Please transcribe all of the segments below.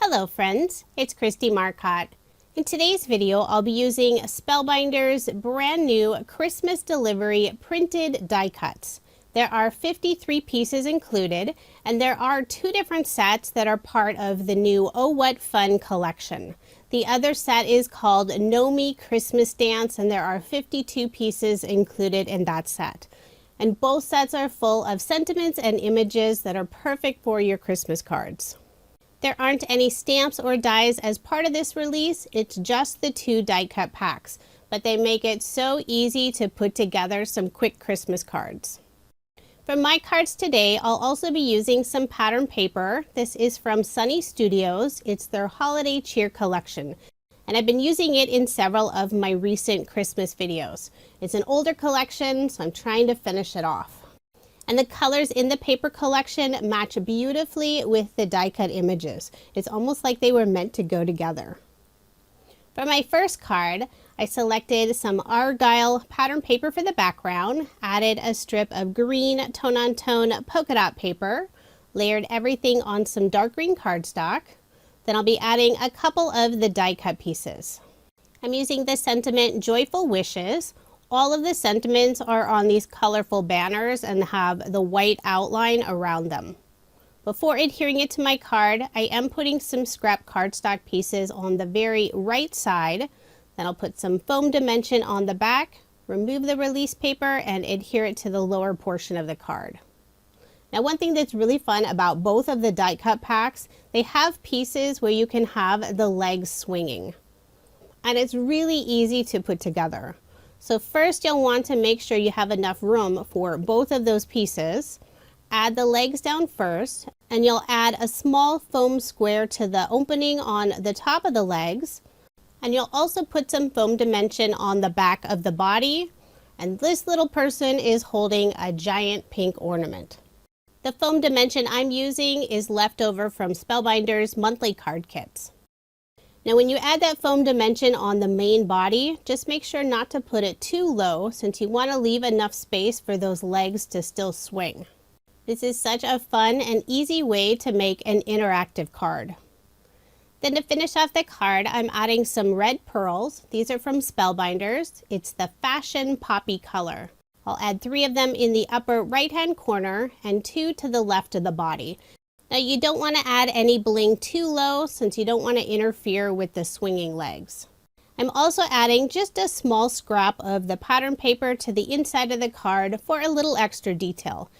Hello friends, it's Kristie Marcotte. In today's video, I'll be using Spellbinders' brand new Christmas delivery printed die cuts. There are 53 pieces included, and there are two different sets that are part of the new Oh What Fun collection. The other set is called Gnomie Christmas Dance, and there are 52 pieces included in that set. And both sets are full of sentiments and images that are perfect for your Christmas cards. There aren't any stamps or dies as part of this release, it's just the two die cut packs, but they make it so easy to put together some quick Christmas cards. For my cards today, I'll also be using some pattern paper. This is from Sunny Studios. It's their Holiday Cheer collection, and I've been using it in several of my recent Christmas videos. It's an older collection, so I'm trying to finish it off. And the colors in the paper collection match beautifully with the die cut images. It's almost like they were meant to go together. For my first card, I selected some Argyle pattern paper for the background, added a strip of green tone-on-tone polka dot paper, layered everything on some dark green cardstock. Then I'll be adding a couple of the die cut pieces. I'm using the sentiment Joyful Wishes. All of the sentiments are on these colorful banners and have the white outline around them. Before adhering it to my card, I am putting some scrap cardstock pieces on the very right side. Then I'll put some foam dimension on the back, remove the release paper, and adhere it to the lower portion of the card. Now, one thing that's really fun about both of the die cut packs, they have pieces where you can have the legs swinging. And it's really easy to put together. So first you'll want to make sure you have enough room for both of those pieces. Add the legs down first, and you'll add a small foam square to the opening on the top of the legs. And you'll also put some foam dimension on the back of the body. And this little person is holding a giant pink ornament. The foam dimension I'm using is left over from Spellbinders' monthly card kits. Now when you add that foam dimension on the main body, just make sure not to put it too low since you want to leave enough space for those legs to still swing. This is such a fun and easy way to make an interactive card. Then to finish off the card, I'm adding some red pearls. These are from Spellbinders. It's the Fashion Poppy color. I'll add 3 of them in the upper right-hand corner and 2 to the left of the body. Now you don't want to add any bling too low since you don't want to interfere with the swinging legs. I'm also adding just a small scrap of the pattern paper to the inside of the card for a little extra detail.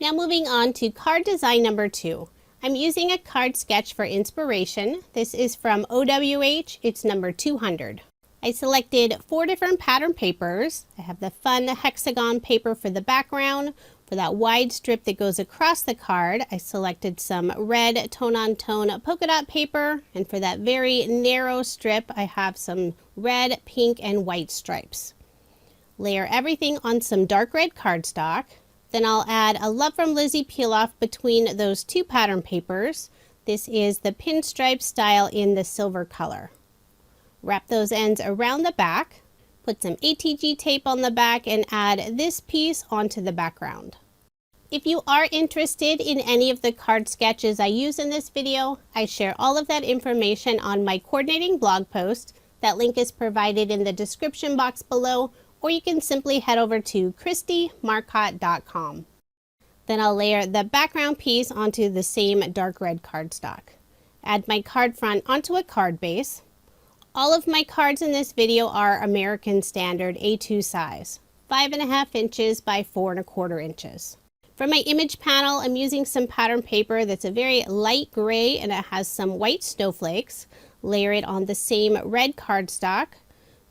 Now moving on to card design number 2. I'm using a card sketch for inspiration. This is from OWH, it's number 200. I selected 4 different pattern papers. I have the fun hexagon paper for the background. For that wide strip that goes across the card, I selected some red tone-on-tone polka dot paper. And for that very narrow strip, I have some red, pink, and white stripes. Layer everything on some dark red cardstock. Then I'll add a Love from Lizi peel-off between those 2 pattern papers. This is the pinstripe style in the silver color. Wrap those ends around the back. Put some ATG tape on the back and add this piece onto the background. If you are interested in any of the card sketches I use in this video, I share all of that information on my coordinating blog post. That link is provided in the description box below, or you can simply head over to KristieMarcotte.com. Then I'll layer the background piece onto the same dark red cardstock. Add my card front onto a card base. All of my cards in this video are American Standard A2 size, 5.5 inches by 4.25 inches. For my image panel, I'm using some pattern paper that's a very light gray and it has some white snowflakes. Layer it on the same red cardstock.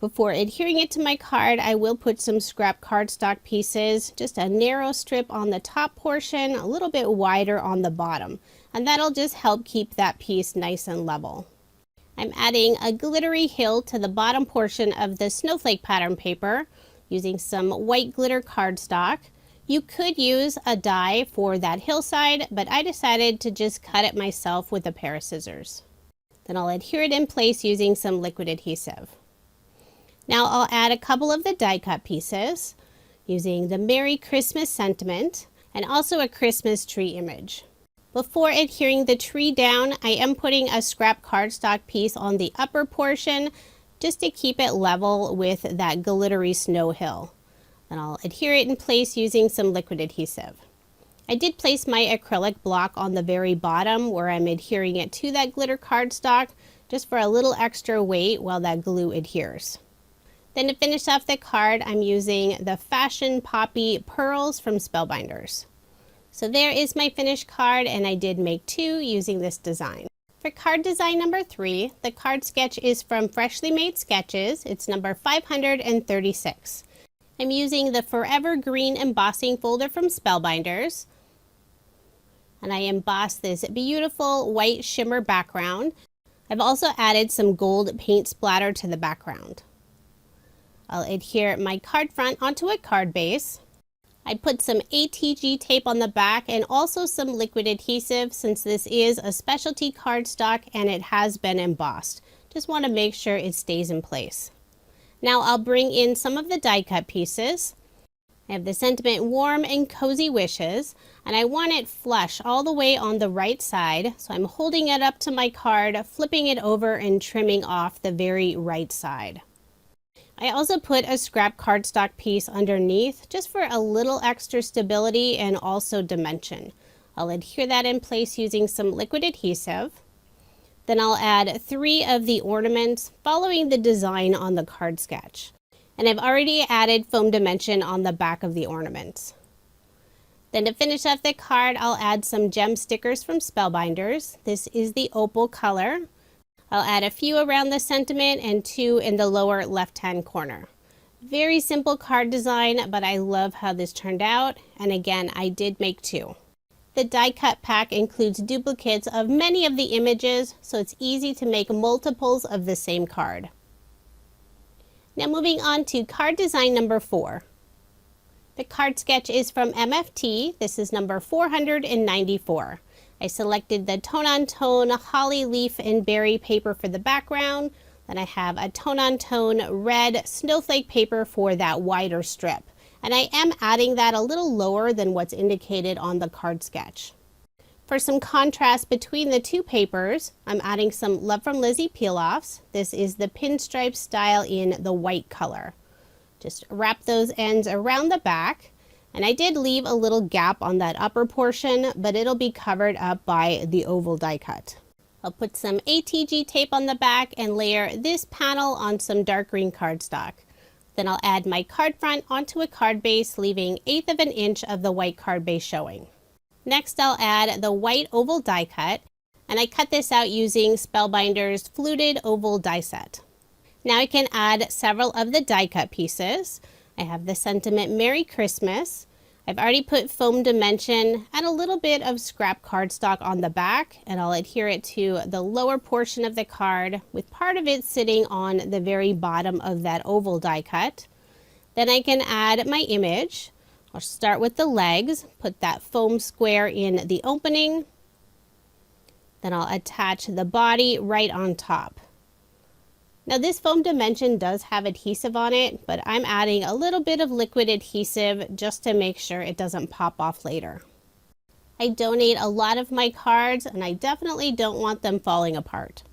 Before adhering it to my card, I will put some scrap cardstock pieces, just a narrow strip on the top portion, a little bit wider on the bottom, and that'll just help keep that piece nice and level. I'm adding a glittery hill to the bottom portion of the snowflake pattern paper using some white glitter cardstock. You could use a die for that hillside, but I decided to just cut it myself with a pair of scissors. Then I'll adhere it in place using some liquid adhesive. Now I'll add a couple of the die cut pieces using the Merry Christmas sentiment and also a Christmas tree image. Before adhering the tree down, I am putting a scrap cardstock piece on the upper portion just to keep it level with that glittery snow hill. Then I'll adhere it in place using some liquid adhesive. I did place my acrylic block on the very bottom where I'm adhering it to that glitter cardstock just for a little extra weight while that glue adheres. Then to finish off the card, I'm using the Fashion Poppy Pearls from Spellbinders. So there is my finished card, and I did make 2 using this design. For card design number 3, the card sketch is from Freshly Made Sketches. It's number 536. I'm using the Forevergreen embossing folder from Spellbinders. And I embossed this beautiful white shimmer background. I've also added some gold paint splatter to the background. I'll adhere my card front onto a card base. I put some ATG tape on the back and also some liquid adhesive since this is a specialty cardstock and it has been embossed. Just want to make sure it stays in place. Now I'll bring in some of the die cut pieces. I have the sentiment Warm and Cozy Wishes, and I want it flush all the way on the right side, so I'm holding it up to my card, flipping it over and trimming off the very right side. I also put a scrap cardstock piece underneath just for a little extra stability and also dimension. I'll adhere that in place using some liquid adhesive. Then I'll add 3 of the ornaments following the design on the card sketch. And I've already added foam dimension on the back of the ornaments. Then to finish off the card, I'll add some gem stickers from Spellbinders. This is the Opal color. I'll add a few around the sentiment and 2 in the lower left-hand corner. Very simple card design, but I love how this turned out. And again, I did make 2. The die cut pack includes duplicates of many of the images, so it's easy to make multiples of the same card. Now moving on to card design number 4. The card sketch is from MFT. This is number 494. I selected the tone-on-tone holly leaf and berry paper for the background. Then I have a tone-on-tone red snowflake paper for that wider strip. And I am adding that a little lower than what's indicated on the card sketch. For some contrast between the 2 papers, I'm adding some Love from Lizi peel-offs. This is the pinstripe style in the white color. Just wrap those ends around the back. And I did leave a little gap on that upper portion, but it'll be covered up by the oval die cut. I'll put some ATG tape on the back and layer this panel on some dark green cardstock. Then I'll add my card front onto a card base, leaving 1/8 of an inch of the white card base showing. Next, I'll add the white oval die cut, and I cut this out using Spellbinders Fluted oval die set. Now I can add several of the die cut pieces. I have the sentiment Merry Christmas. I've already put foam dimension and a little bit of scrap cardstock on the back, and I'll adhere it to the lower portion of the card with part of it sitting on the very bottom of that oval die cut. Then I can add my image. I'll start with the legs, put that foam square in the opening. Then I'll attach the body right on top. Now this foam dimension does have adhesive on it, but I'm adding a little bit of liquid adhesive just to make sure it doesn't pop off later. I donate a lot of my cards and I definitely don't want them falling apart.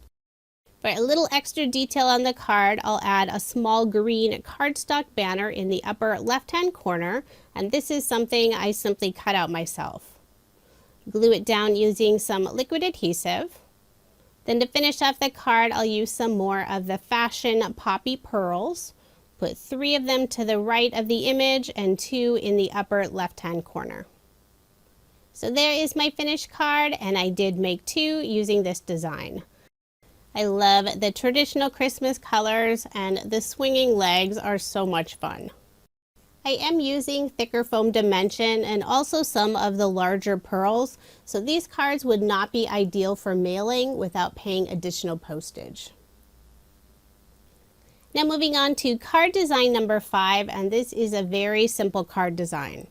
For a little extra detail on the card, I'll add a small green cardstock banner in the upper left-hand corner, and this is something I simply cut out myself. Glue it down using some liquid adhesive. Then to finish off the card, I'll use some more of the Fashion Poppy Pearls. Put 3 of them to the right of the image and 2 in the upper left-hand corner. So there is my finished card, and I did make 2 using this design. I love the traditional Christmas colors, and the swinging legs are so much fun. I am using thicker foam dimension and also some of the larger pearls, so these cards would not be ideal for mailing without paying additional postage. Now moving on to card design number 5, and this is a very simple card design.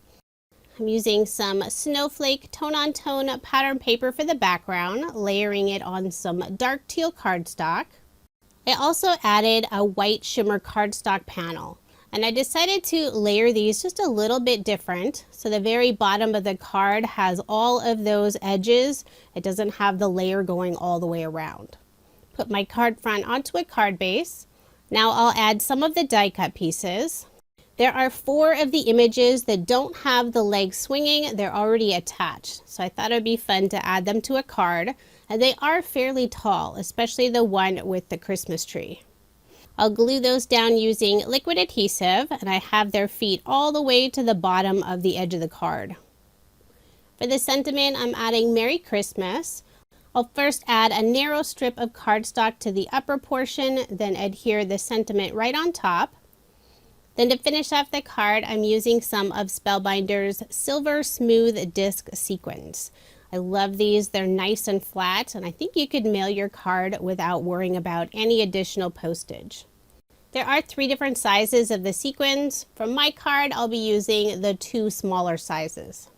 I'm using some snowflake tone-on-tone pattern paper for the background, layering it on some dark teal cardstock. I also added a white shimmer cardstock panel. And I decided to layer these just a little bit different. So the very bottom of the card has all of those edges. It doesn't have the layer going all the way around. Put my card front onto a card base. Now I'll add some of the die cut pieces. There are 4 of the images that don't have the legs swinging. They're already attached. So I thought it would be fun to add them to a card. And they are fairly tall, especially the one with the Christmas tree. I'll glue those down using liquid adhesive, and I have their feet all the way to the bottom of the edge of the card. For the sentiment, I'm adding Merry Christmas. I'll first add a narrow strip of cardstock to the upper portion, then adhere the sentiment right on top. Then to finish off the card, I'm using some of Spellbinders Silver Smooth Disc Sequins. I love these. They're nice and flat, and I think you could mail your card without worrying about any additional postage. There are 3 different sizes of the sequins. For my card, I'll be using the 2 smaller sizes.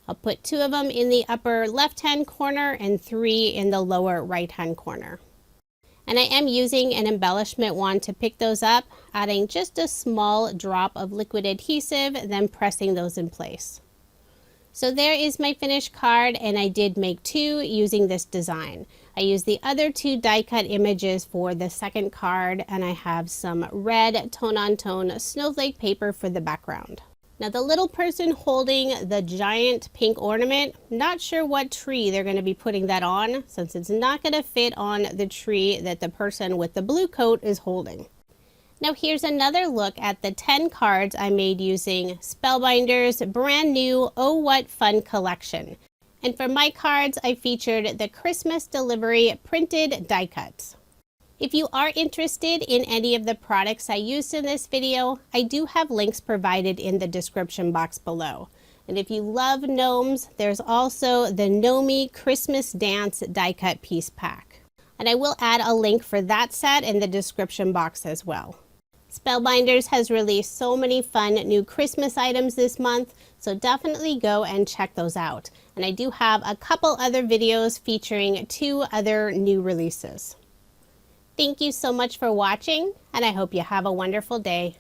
I'll put 2 of them in the upper left-hand corner and 3 in the lower right-hand corner. And I am using an embellishment wand to pick those up, adding just a small drop of liquid adhesive, then pressing those in place. So there is my finished card, and I did make 2 using this design. I used the other 2 die cut images for the second card, and I have some red tone-on-tone snowflake paper for the background. Now the little person holding the giant pink ornament, not sure what tree they're going to be putting that on, since it's not going to fit on the tree that the person with the blue coat is holding. Now here's another look at the 10 cards I made using Spellbinders' brand new Oh What Fun collection. And for my cards, I featured the Christmas Delivery printed die cuts. If you are interested in any of the products I used in this video, I do have links provided in the description box below. And if you love gnomes, there's also the Gnomie Christmas Dance die cut piece pack. And I will add a link for that set in the description box as well. Spellbinders has released so many fun new Christmas items this month, so definitely go and check those out. And I do have a couple other videos featuring 2 other new releases. Thank you so much for watching, and I hope you have a wonderful day.